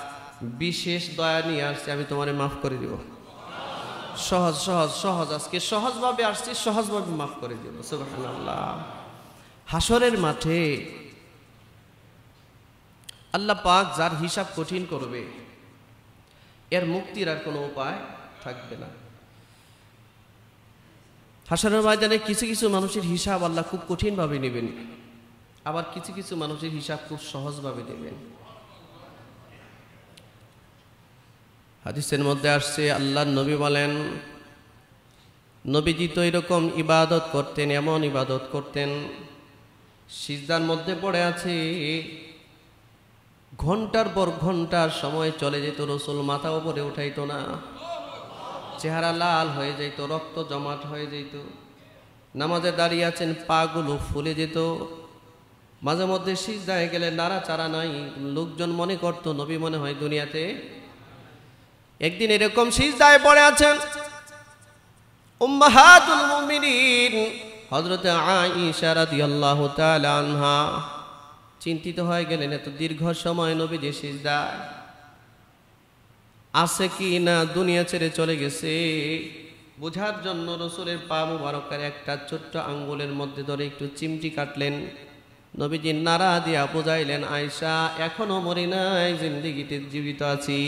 বিশেষ দয়া নিয়ে আসছি, আমি তোমারে মাফ করে দিব। সহজ সহজ সহজ, আজকে সহজভাবে আসছি, সহজভাবে মাফ করে দিব। সুবহানাল্লাহ। হাসরের মাঠে আল্লাহ পাক যার হিসাব কঠিন করবে, এর মুক্তির আর কোনো উপায় থাকবে না। হাসরের ময়দানে কিছু কিছু মানুষের হিসাব আল্লাহ খুব কঠিনভাবে নেবেন, আবার কিছু কিছু মানুষের হিসাব খুব সহজভাবে নেবেন। হাদিসের মধ্যে আসছে আল্লাহর নবী বলেন, নবীজি তো এরকম ইবাদত করতেন, এমন ইবাদত করতেন, সিজদার মধ্যে পড়ে আছে, ঘন্টার পর ঘন্টার সময় চলে যেত, রসুল মাথা উপরে উঠাইতো না, চেহারা লাল হয়ে যেত, রক্ত জমাট হয়ে যেত, নামাজে দাঁড়িয়ে আছেন, পাগুলো ফুলে যেত, মাঝে মধ্যে সিজদায় গেলে নাড়াচাড়া নাই, লোকজন মনে করত নবী মনে হয় দুনিয়াতে। একদিন এরকম সিজদায় পড়ে আছেন, উম্মাহাতুল মুমিনিন হযরত আয়েশা রাদিয়াল্লাহু তাআলা আনহা চিন্তিত হয়ে গেলেন, এত দীর্ঘ সময় নবীজি সিজদায় আছে কি না, দুনিয়া ছেড়ে চলে গেছে, বোঝার জন্য রসুলের পা মুবারকের একটা ছোট্ট আঙ্গুলের মধ্যে ধরে একটু চিমটি কাটলেন, নবীজি নাড়া দিয়া বুঝাইলেন, আয়েশা এখনো মরি নাই, জিন্দেগিতে জীবিত আছি।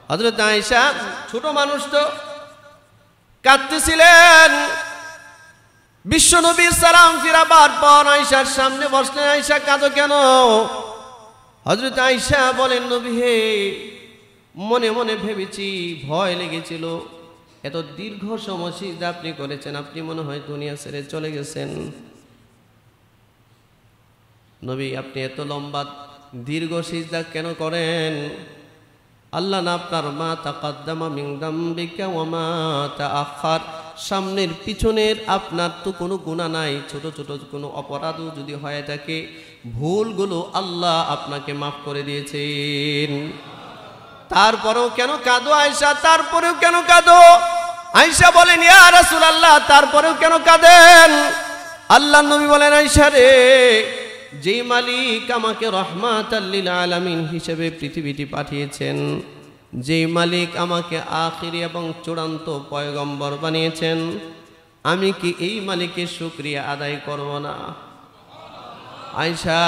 হযরত আয়েশা ছোট মানুষ তো কাঁদতেছিলেন। বিশ্বনবী সালাম ফিরাবার পর আয়েশার সামনে বসলেন, আয়েশা কাঁদো কেন? হযরত আয়েশা বলেন, নবী হে, মনে মনে ভেবেছি, ভয় লেগেছিল, এত দীর্ঘ সময় সিজদা আপনি করেছেন, আপনি মনে হয় দুনিয়া ছেড়ে চলে গেছেন। নবী আপনি এত লম্বা দীর্ঘ সিজদা কেন করেন? আল্লাহ না আপনার মা তাকাদ্দামা মিন যামবিকা ওয়া মা তাআখার, সামনের পিছনের আপনার তো কোনো গুনাহ নাই, ছোট ছোট কোনো অপরাধও যদি হয়ে থাকে, ভুলগুলো আল্লাহ আপনাকে মাফ করে দিয়েছেন। তারপরেও কেন কাঁদো আয়েশা? তারপরেও কেন কাঁদো? আয়েশা বলেন, ইয়া রাসূলুল্লাহ তারপরেও কেন কাঁদেন? আল্লাহর নবী বলেন, আয়েশা রে, যেই মালিক আমাকে রাহমাতাল লিল আলামিন হিসেবে পৃথিবীতে পাঠিয়েছেন, যেই মালিক আমাকে আখিরি এবং চূড়ান্ত পয়গম্বর বানিয়েছেন, আমি কি এই মালিকের শুকরিয়া আদায় করব না? আয়েশা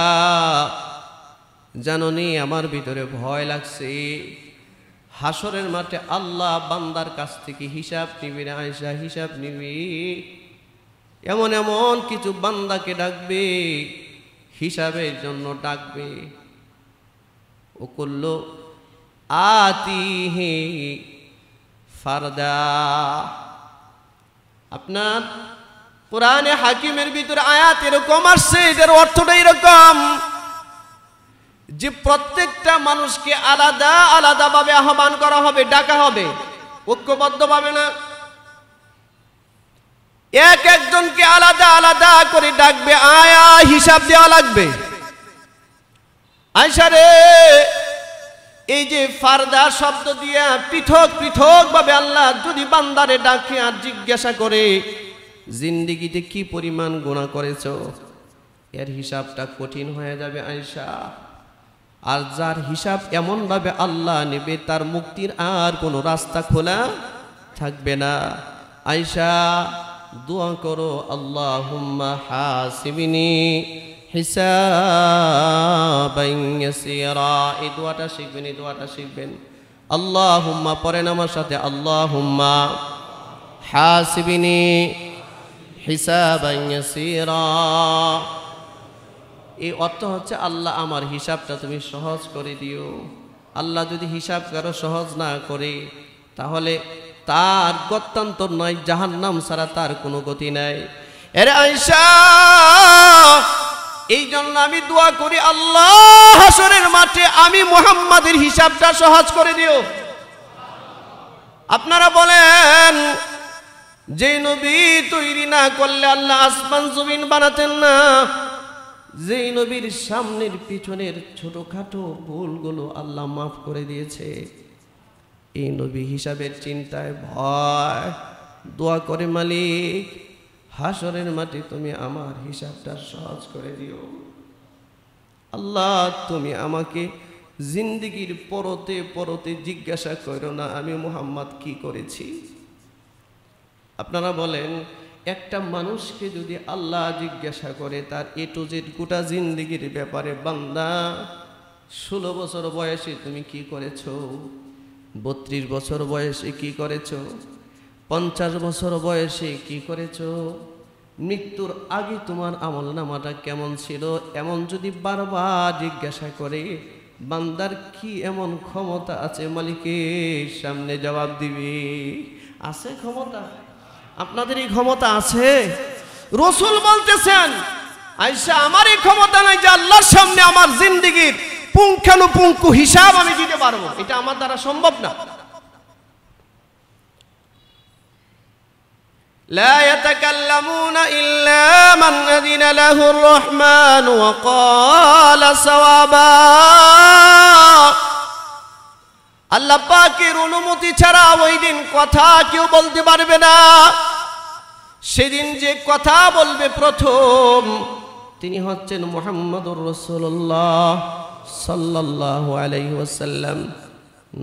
জাননি আমার ভিতরে ভয় লাগছে, হাসরের মাঠে আল্লাহ বান্দার কাছ থেকে হিসাব নিবি না আয়েশা, হিসাব নিবি। এমন এমন কিছু বান্দাকে ডাকবে, হিসাবের জন্য ডাকবে। ও করলো আতিহি ফারদা। আপনার কোরআনে হাকিমের ভিতরে আয়াত এরকম আসছে, এটার অর্থটা এরকম যে প্রত্যেকটা মানুষকে আলাদা আলাদা ভাবে আহ্বান করা হবে, ডাকা হবে, ঐক্যবদ্ধ ভাবে না। এক একজনকে আলাদা আলাদা করে ডাকবে, আয়া হিসাব দেওয়া লাগবে। আয়েশা রে, এই যে ফারদা শব্দ দিয়া পৃথক পৃথক ভাবে আল্লাহ যদি বান্দারে ডাকে আর জিজ্ঞাসা করে জিন্দেগিতে কি পরিমাণ গুনাহ করেছো, এর হিসাবটা কঠিন হয়ে যাবে আয়েশা। আর যার হিসাব এমন ভাবে আল্লাহ নেবে, তার মুক্তির আর কোনো রাস্তা খোলা থাকবে না। আয়েশা দোয়া করো, আল্লাহুম্মা হাসিবিনি হিসাবান ইয়াসীরা। এই দোয়াটা শিখবেন, এই দোয়াটা শিখবেন। আল্লাহুম্মা পড়েন আমার সাথে, আল্লাহুম্মা হাসিবিনি হিসাবান ইয়াসীরা। এই অর্থ হচ্ছে আল্লাহ আমার হিসাবটা তুমি সহজ করে দিও। আল্লাহ যদি হিসাব কারো সহজ না করে তাহলে তার গত্যন্তর নয়, জাহান্নাম ছাড়া তার কোনো গতি নাই। এরে আয়েশা, এই জন্য আমি দোয়া করি, আল্লাহ হাসরের মাঠে আমি মুহাম্মাদের হিসাবটা সহজ করে দিও। আপনারা বলেন, যে নবী তৈরি না করলে আল্লাহ আসমান জমিন বানাতেন না, যেই নবীর সামনের পিছনের ছোটখাটো ভুলগুলো আল্লাহ মাফ করে দিয়েছে, এই নবী হিসাবের চিন্তায় ভয় দোয়া করে, মালিক হাসরের মাঠে তুমি আমার হিসাবটা সহজ করে দিও। আল্লাহ তুমি আমাকে জিন্দেগির পরতে পরতে জিজ্ঞাসা করো না আমি মুহাম্মদ কি করেছি। আপনারা বলেন, একটা মানুষকে যদি আল্লাহ জিজ্ঞাসা করে তার এ টু জেড গোটা জিন্দেগির ব্যাপারে, বান্দা 16 বছর বয়সে তুমি কি করেছো, 32 বছর বয়সে কি করেছো, 50 বছর বয়সে কি করেছো, মৃত্যুর আগে তোমার আমলনামাটা কেমন ছিল, এমন যদি বারবার জিজ্ঞাসা করে, বান্দার কি এমন ক্ষমতা আছে মালিকের সামনে জবাব দিবে? আছে ক্ষমতা? আপনাদের এই ক্ষমতা আছে? রাসূল বলতেছেন, আয়েশা আমার এই ক্ষমতা নাই যে আল্লাহর সামনে আমার জিন্দেগির পুঙ্খানুপুঙ্খ হিসাব আমি দিতে পারবো, এটা আমার দ্বারা সম্ভব না। লা ইয়াতাকাল্লামুনা ইল্লা মান আযিনা লাহুর রহমান ওয়া ক্বালা সাওয়াবা। আল্লাহ পাকের অনুমতি ছাড়া ওই দিন কথা কেউ বলতে পারবে না। সেদিন যে কথা বলবে প্রথম, তিনি হচ্ছেন মুহাম্মদুর রাসূলুল্লাহ সাল্লাল্লাহু আলাইহি ওয়াসাল্লাম।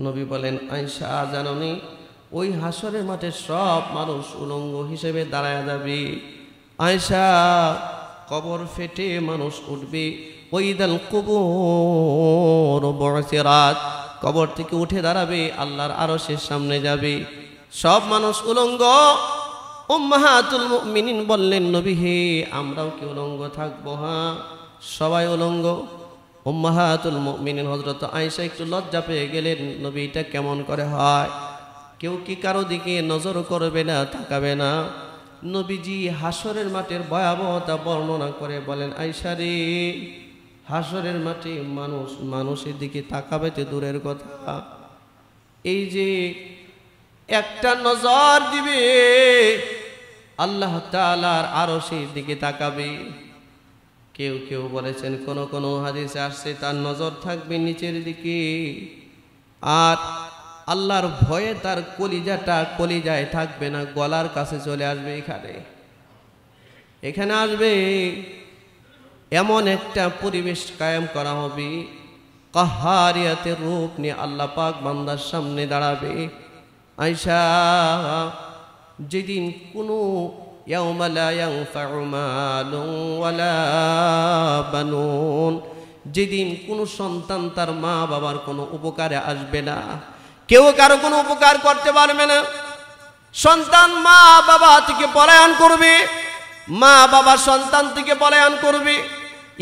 নবী বলেন, আয়েশা জানোনি, ওই হাসরের মাঠে সব মানুষ উলঙ্গ হিসেবে দাঁড়ায় যাবে। আয়েশা, কবর ফেটে মানুষ উঠবে। ওয়াইদাল কুবুর বু'সিরাত, কবর থেকে উঠে দাঁড়াবে, আল্লাহর আরশের সামনে যাবে, সব মানুষ উলঙ্গ। উম্মাহাতুল মুমিনিন বললেন, নবী হে, আমরাও কি উলঙ্গ থাকবো? হ্যাঁ, সবাই উলঙ্গ। উম্মাহাতুল মুমিনিন হযরত আয়েশা একটু লজ্জা পেয়ে গেলেন, নবী এটা কেমন করে হয়? কেউ কি কারো দিকে নজর করবে না, তাকাবে না? নবীজি হাসরের মাঠের ভয়াবহতা বর্ণনা করে বলেন, আয়েশা রে, হাসরের মাঠে মানুষ মানুষের দিকে তাকাবে তো দূরের কথা, এই যে একটা নজর দিবে আল্লাহ তাআলার আরশের দিকে তাকাবে। কেউ কেউ বলেছেন, কোন কোন হাদিসে আসছে তার নজর থাকবে নিচের দিকে, আর আল্লাহর ভয়ে তার কলিজায় থাকবে না, গলার কাছে চলে আসবে। এখানে আসবে, এমন একটা পরিবেশ কায়েম করা হবে, কাহারিয়াতের রূপ নিয়ে আল্লাহ পাক বান্দার সামনে দাঁড়াবে। আয়েশা, যেদিন কোনো ইয়াউমা লা ইয়ানফাউ মালুন ওয়ালা বানুন, যেদিন কোনো সন্তান তার মা বাবার কোনো উপকারে আসবে না, কেউ কারো কোনো উপকার করতে পারবে না। সন্তান মা বাবা থেকে পলায়ন করবে, মা বাবা সন্তান থেকে পলায়ন করবে।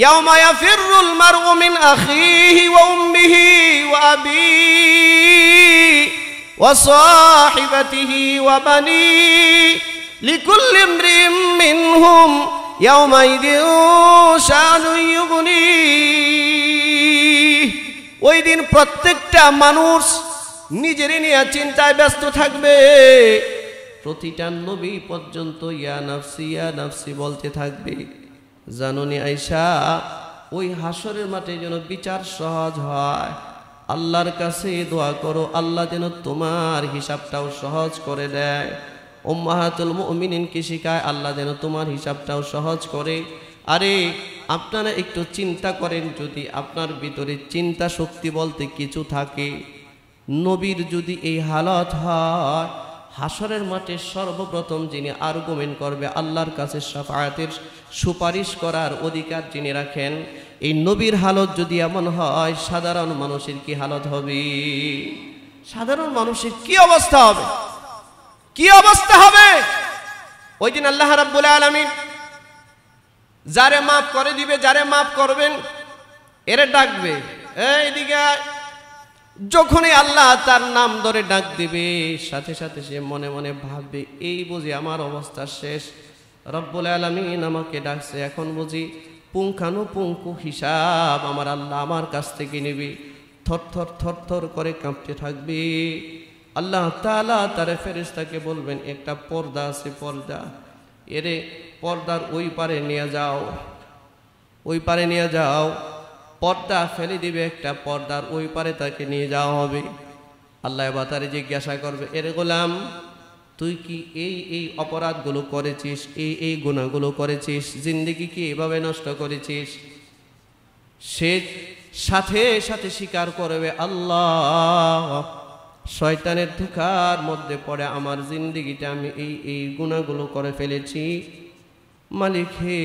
ইয়াউমা ইয়াফিরুল মারউ মিন আখিহি ওয়া উম্মিহি ওয়া আবিহি ওয়া সাহিবাতিহি ওয়া বানিহি লিকুল্লি ইমরিইন মিনহুম ইয়াউমাইযিন শানুন ইউগনিহি। ওই দিন প্রত্যেকটা মানুষ নিজেরই নিয়ে চিন্তায় ব্যস্ত থাকবে। প্রতিটা নবী পর্যন্ত ইয়া নাফসি বলতে থাকবে। জানুনি আয়েশা, ওই হাসরের মাঠে যেন বিচার সহজ হয়, আল্লাহর কাছে দোয়া করো আল্লাহ যেন তোমার হিসাবটাও সহজ করে দেয়। উম্মাহাতুল মুমিনিনকে শিখায় আল্লাহ যেন তোমার হিসাবটাও সহজ করে। আরে আপনারা একটু চিন্তা করেন, যদি আপনার ভিতরে চিন্তা শক্তি বলতে কিছু থাকে, নবীর যদি এই হালত হয়, হাসরের মাঠে সর্বপ্রথম যিনি আর্গুমেন্ট করবে, আল্লাহর কাছে শাফায়াতের সুপারিশ করার অধিকার যিনি রাখেন, এই নবীর হালত যদি এমন হয়, সাধারণ মানুষের কি হালত হবে? সাধারণ মানুষের কি অবস্থা হবে? কি অবস্থা হবে? ওই দিন আল্লাহ রাব্বুল আলামিন যারে মাফ করে দিবে, যারে মাফ করবেন এরে ডাকবে, এইদিকে। যখনই আল্লাহ তার নাম ধরে ডাক দিবে, সাথে সাথে সে মনে মনে ভাববে, এই বুঝি আমার অবস্থা শেষ, রব্বুল আলামিন আমাকে ডাকছে, এখন বুঝি পুঙ্খানুপুঙ্খ হিসাব আমার আল্লাহ আমার কাছ থেকে নেবে। থর করে কাঁপতে থাকবে। আল্লাহ তাআলা তার ফেরেশতাকে বলবেন, একটা পর্দা আছে, পর্দা, এরে পর্দার ওই পারে নিয়ে যাও, ওই পারে নিয়ে যাও। পর্দা ফেলে দিবে, একটা পর্দার ওই পারে তাকে নিয়ে যাওয়া হবে। আল্লাহ এবার তারে জিজ্ঞাসা করবে, এরে গোলাম, তুই কি এই অপরাধগুলো করেছিস, এই গুনাহগুলো করেছিস, জিন্দেগি কি এভাবে নষ্ট করেছিস? সে সাথে সাথে স্বীকার করবে, আল্লাহ শয়তানের ধোঁকার মধ্যে পড়ে আমার জিন্দেগিটা আমি এই গুনাহগুলো করে ফেলেছি। মালিক হে,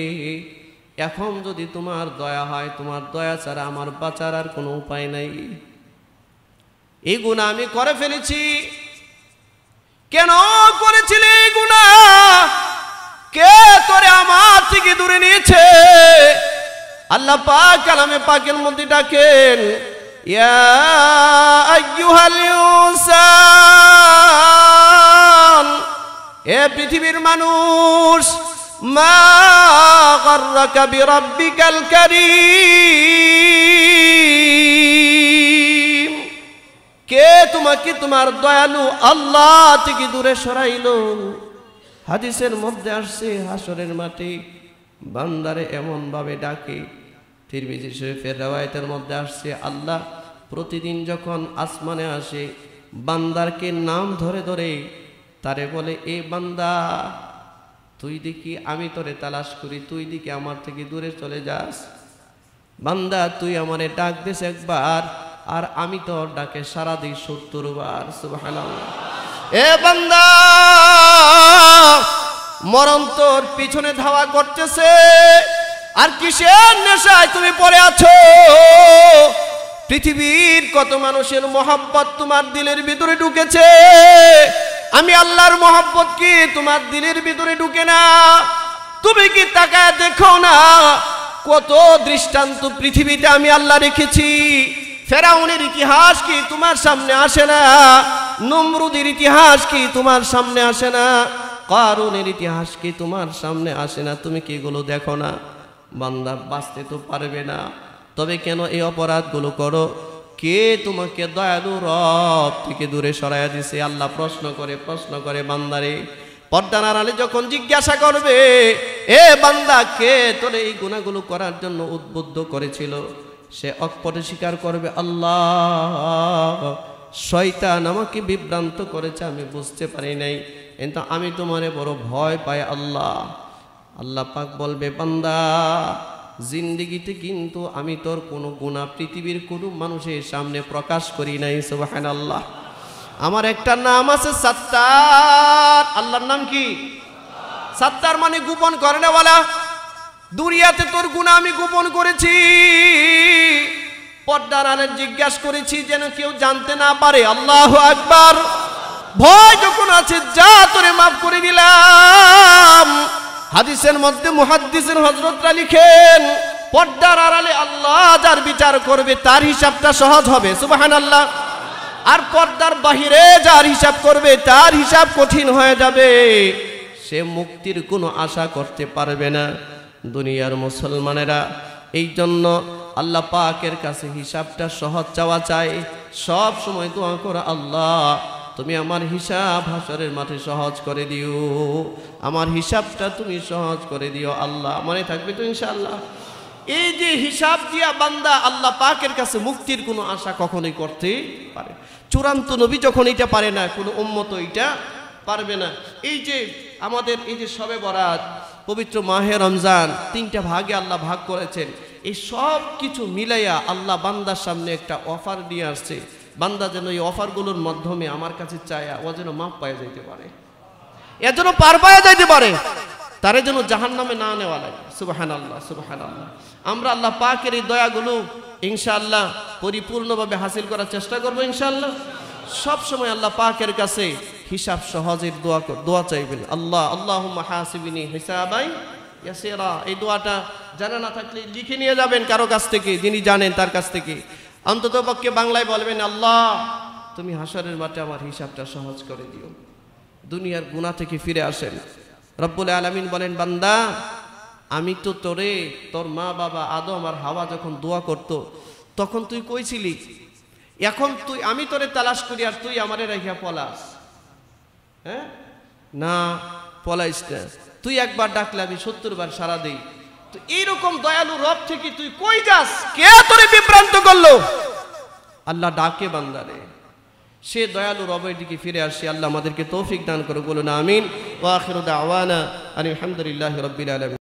এখন যদি তোমার দয়া হয়, তোমার দয়া ছাড়া আমার বাঁচার আর কোনো উপায় নাই। এই গুনাহ আমি করে ফেলেছি। কেন করেছিলে এই গুনাহ? কে তোরে আমার থেকে দূরে নিয়েছে? আল্লাহ পাক কালামে পাকের মধ্যে ডাকেন, ইয়া আইয়ুহাল ইনসান, এ পৃথিবীর মানুষ, মা গাররাকা বিরাব্বিকাল কারীম, কে তোমাকে তোমার দয়ালু আল্লাহ থেকে দূরে সরাইলো? হাদিসের মধ্যে আসছে, হাসরের মাঠে বান্দারে এমন ভাবে ডাকে, তিরমিজি শরীফের রওয়ায়াতের মধ্যে আসছে, আল্লাহ প্রতিদিন যখন আসমানে আসে, বান্দারকে নাম ধরে ধরে তারে বলে, এ বান্দা, তুই দেখি আমি তোরে তালাশ করি, তুই দেখি আমার থেকে দূরে চলে যাস। বান্দা, তুই আমারে ডাক দিস একবার, আর আমি তোর ডাকে সারা দিই ৭০ বার। সুবহানাল্লাহ। এ বান্দা, মরণ তোর পিছনে ধাওয়া করতেছে, আর কিসের নেশায় তুমি পড়ে আছো? পৃথিবীর কত মানুষের মহব্বত তোমার দিলের ভিতরে ঢুকেছে, আমি আল্লাহর মহব্বত কি তোমার দিলের ভিতরে ঢুকে না? তুমি কি তাকায় দেখো না কত দৃষ্টান্ত পৃথিবীতে আমি আল্লাহ রেখেছি? ফেরাউনের ইতিহাস কি তোমার সামনে আসে না? নমরুদের ইতিহাস কি তোমার সামনে আসে না? কারুনের ইতিহাস কি তোমার সামনে আসে না? তুমি কি এগুলো দেখো না? বান্দা, বাঁচতে তো পারবে না, তবে কেন এই অপরাধগুলো করো? কে তোমাকে দয়ালু রব থেকে দূরে সরাইয়া দিছে? আল্লাহ প্রশ্ন করে বান্দারে। পর্দার আড়ালে যখন জিজ্ঞাসা করবে, এ বান্দা, কে তোরে এই গুনাহগুলো করার জন্য উদ্বুদ্ধ করেছিল? সে অকপটে স্বীকার করবে, আল্লাহ শয়তান আমাকে বিভ্রান্ত করেছে, আমি বুঝতে পারি নাই, কিন্তু আমি তোমারে বড় ভয় পাই আল্লাহ। আল্লাহ পাক বলবে, বান্দা, জিন্দেগিতে কিন্তু আমি তোর কোনো গুনাহ পৃথিবীর কোনো মানুষের সামনে প্রকাশ করি নাই। সুবহানাল্লাহ। আমার একটা নাম আছে সাত্তার। আল্লাহর নাম কি? সাত্তার মানে গোপন করে না বলা। দুনিয়াতে তোর গুনাহ আমি গোপন করেছি, পর্দার আড়ালে জিজ্ঞাসা করেছি যেন কেউ জানতে না পারে। আল্লাহু আকবার। ভয় যখন আছে, যা তোরে মাফ করে দিলাম। হাদিসের মধ্যে মুহাদ্দিসিন হযরতরা লিখেন, পর্দার আড়ালে আল্লাহ যার বিচার করবে তার হিসাবটা সহজ হবে, সুবহানাল্লাহ। আর পর্দার বাহিরে যার হিসাব করবে তার হিসাব কঠিন হয়ে যাবে, সে মুক্তির কোনো আশা করতে পারবে না। দুনিয়ার মুসলমানেরা এই জন্য আল্লাহ পাকের কাছে হিসাবটা সহজ চাওয়া চাই। সব সময় দোয়া করো, আল্লাহ তুমি আমার হিসাব হাসরের মাঠে সহজ করে দিও, আমার হিসাবটা তুমি সহজ করে দিও আল্লাহ। মনে থাকবে তো ইনশাআল্লাহ? এই যে হিসাব দিয়া বান্দা আল্লাহ পাকের কাছে মুক্তির কোনো আশা কখনোই করতে পারে। চূড়ান্ত নবী যখন এটা পারে না, কোনো উম্মত এটা পারবে না। এই যে আমাদের এই যে শবে বরাত, পবিত্র মাহে রমজান, 3টা ভাগে আল্লাহ ভাগ করেছেন। এই সব কিছু মিলাইয়া আল্লাহ বান্দার সামনে একটা অফার দিয়ে আসছে। বান্দা যেন এই অফারগুলোর মাধ্যমে আমার কাছে চায়া ও যেন মাপ পায়ে যাইতে পারে, এর জন্য পার পায়ে যাইতে পারে, তারে যেন জাহান্নামে না নেওয়া লাগে। সুবহানাল্লাহ, সুবহানাল্লাহ। আমরা আল্লাহ পাকের এই দয়াগুলো ইনশাআল্লাহ পরিপূর্ণভাবে হাসিল করার চেষ্টা করবো ইনশাআল্লাহ। সব সময় আল্লাহ পাকের কাছে হিসাব সহজের দোয়া চাইবেন। আল্লাহুম্মা হাসিবনি হিসাবাই ইয়াসিরা। এই দোয়াটা জানা না থাকলে লিখে নিয়ে যাবেন কারো কাছ থেকে, যিনি জানেন তার কাছ থেকে। অন্ততপক্ষে বাংলায় বলবেন, আল্লাহ তুমি হাসরের মাঠে আমার হিসাবটা সহজ করে দিও, দুনিয়ার গুনাহ থেকে ফিরে আসেন। রব্বুল আলামিন বলেন, বান্দা আমি তো তোরে, তোর মা বাবা আদম আর হাওয়া যখন দোয়া করতো তখন তুই কইছিলি, এখন তুই আমি তোরে তালাশ করি আর তুই আমারে রাখিয়া পলাস? হ্যাঁ, না পলাইস না, তুই একবার ডাকলে আমি 70 বার সাড়া দেই। তো এইরকম দয়ালু রব থেকে তুই কই যাস? কে তোরে বিভ্রান্ত করলো? আল্লাহ ডাকে বান্দারে, সে দয়ালু রবের দিকে ফিরে আসি। আল্লাহ আমাদেরকে তৌফিক দান করে, বলুন আমিন। ওয়া আখিরু দাওয়ানা আলহামদুলিল্লাহি রাব্বিল আলামিন।